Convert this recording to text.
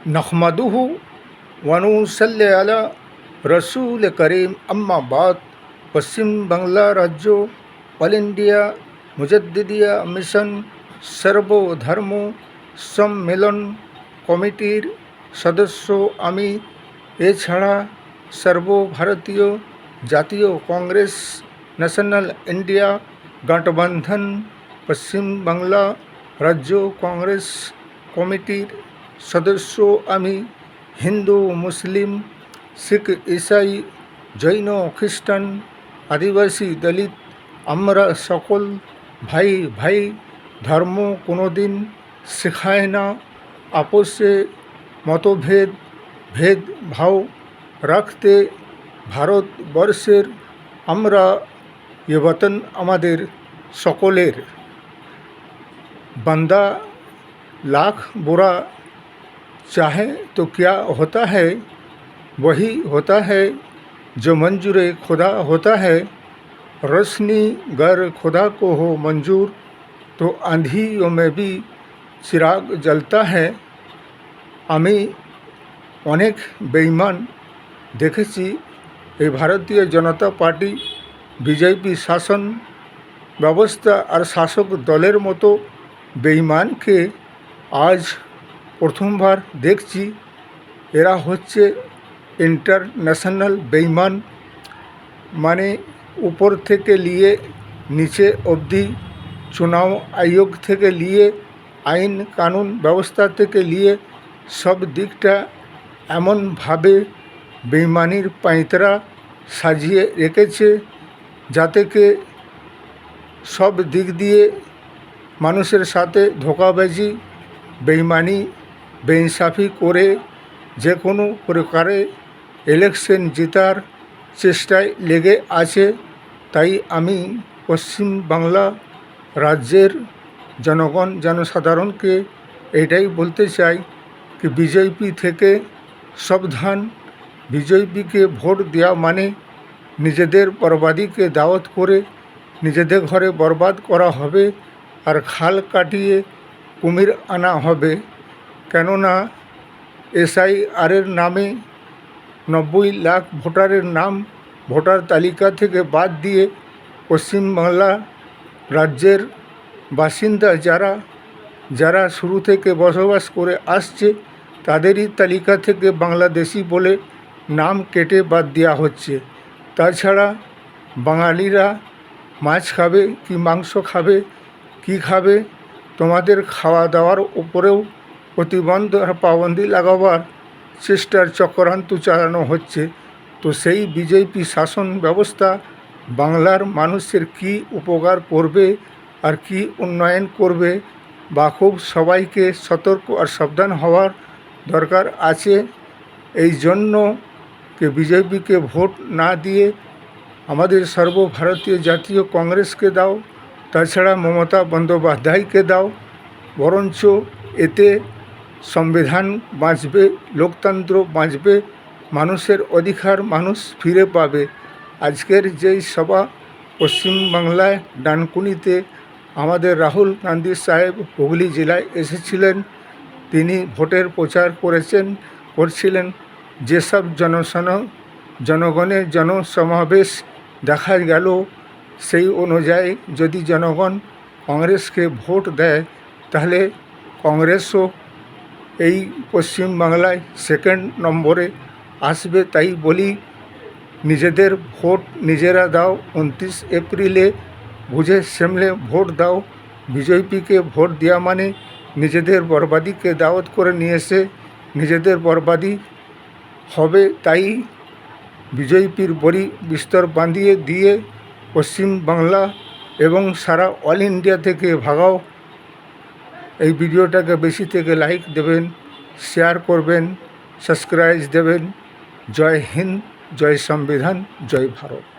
नहमदुहु व नुसल्ली अला रसूल करीम अम्मा बाद। পশ্চিম বাংলা রাজ্য অল ইন্ডিয়া মুজাদ্দিদিয়া মিশন সর্বধর্ম সম্মেলন কমিটির সদস্য আমি। এছাড়া সর্বভারতীয় জাতীয় কংগ্রেস ন্যাশনাল ইন্ডিয়া গঠবন্ধন পশ্চিম বাংলা রাজ্য কংগ্রেস কমিটির সদস্য আমি। হিন্দু মুসলিম শিখ ইসাই জৈন খ্রিস্টান আদিবাসী দলিত আমরা সকল ভাই ভাই। ধর্ম কোনো দিন শেখায় না আপোষে মতভেদ ভেদভাব রাখতে। ভারতবর্ষের আমরা ये वतन আমাদের সকলের। बंदा लाख बुरा चाहे तो क्या होता है, वही होता है जो मंजूर खुदा होता है। रोशनी गर खुदा को हो मंजूर तो आंधियों में भी चिराग जलता है। আমি অনেক বেঈমান দেখেছি এই ভারতীয় জনতা পার্টি বিজেপি শাসন ব্যবস্থা আর শাসক দলের মতো বেঈমানকে আজ প্রথমবার দেখছি। এরা হচ্ছে ইন্টারন্যাশনাল বেঈমান, মানে উপর থেকে নিয়ে নিচে অবধি, চুনাव আয়োগ থেকে নিয়ে আইন কানুন ব্যবস্থা থেকে নিয়ে সব দিকটা এমনভাবে বেঈমানির পাঁয়তারা সাজিয়ে রেখেছে যাতে সব দিক দিয়ে মানুষের সাথে ধোঁকাবাজি বেঈমানি বেইনসাফি করে যে কোনো প্রকারে ইলেকশন জেতার চেষ্টায় লেগে আছে। তাই আমি পশ্চিম বাংলা রাজ্যের জনগণ জনসাধারণকে এটাই বলতে চাই कि বিজেপি থেকে সাবধান। বিজেপিকে ভোট দেওয়া মানে নিজেদের বরবাদিকে দাওয়াত করে নিজেদের ঘরে বরবাদ করা হবে আর খাল কাটিয়ে কুমির আনা হবে। কেননা এসআইআরের নামে 90 লাখ ভোটারের নাম ভোটার তালিকা থেকে বাদ দিয়ে পশ্চিমবাংলা রাজ্যের বাসিন্দা যারা শুরু থেকে বসবাস করে আসছে তাদেরই তালিকা থেকে বাংলাদেশি বলে নাম কেটে বাদ দেওয়া হচ্ছে। তাছাড়া বাঙালিরা মাছ খাবে কি মাংস খাবে কি খাবে, তোমাদের খাওয়া দাওয়ার উপরেও প্রতিবন্ধ আর পাবন্দি লাগাবার চেষ্টার চক্রান্ত চালানো হচ্ছে। তো সেই বিজেপি শাসন ব্যবস্থা বাংলার মানুষের কি উপকার করবে আর কি উন্নয়ন করবে বা খুব সবাইকে সতর্ক আর সাবধান হওয়ার দরকার আছে। এই জন্য कि বিজেপিকে ভোট না দিয়ে আমাদের সর্বভারতীয় জাতীয় কংগ্রেসকে দাও, তাছাড়া মমতা বন্দ্যোপাধ্যায়কে দাও। বরঞ্চ এতে সংবিধান বাঁচবে, লোকতন্ত্র বাঁচবে, মানুষের অধিকার মানুষ ফিরে পাবে। আজকের যেই সভা পশ্চিমবাংলায় ডানকুনিতে আমাদের রাহুল গান্ধী সাহেব হুগলি জেলায় এসেছিলেন, তিনি ভোটের প্রচার করছিলেন। যেসব জনগণের জনসমাবেশ দেখা গেল সেই অনুযায়ী যদি জনগণ কংগ্রেসকে ভোট দেয় তাহলে কংগ্রেসও এই পশ্চিমবাংলায় সেকেন্ড নম্বরে আসবে। তাই বলি নিজেদের ভোট নিজেরা দাও, 29 এপ্রিলে বুঝে সামলে ভোট দাও। বিজেপিকে ভোট দেওয়া মানে নিজেদের বরবাদিকে দাওয়াত করে নিয়ে এসে নিজেদের বরবাদি হবে। তাই বিজেপির বড়ি বিস্তর বাঁধিয়ে দিয়ে পশ্চিম বাংলা এবং সারা অল ইন্ডিয়া থেকে ভাগাও। এই ভিডিওটাকে বেশি থেকে লাইক দেবেন, শেয়ার করবেন, সাবস্ক্রাইব দেবেন। জয় হিন্দ, জয় সংবিধান, জয় ভারত।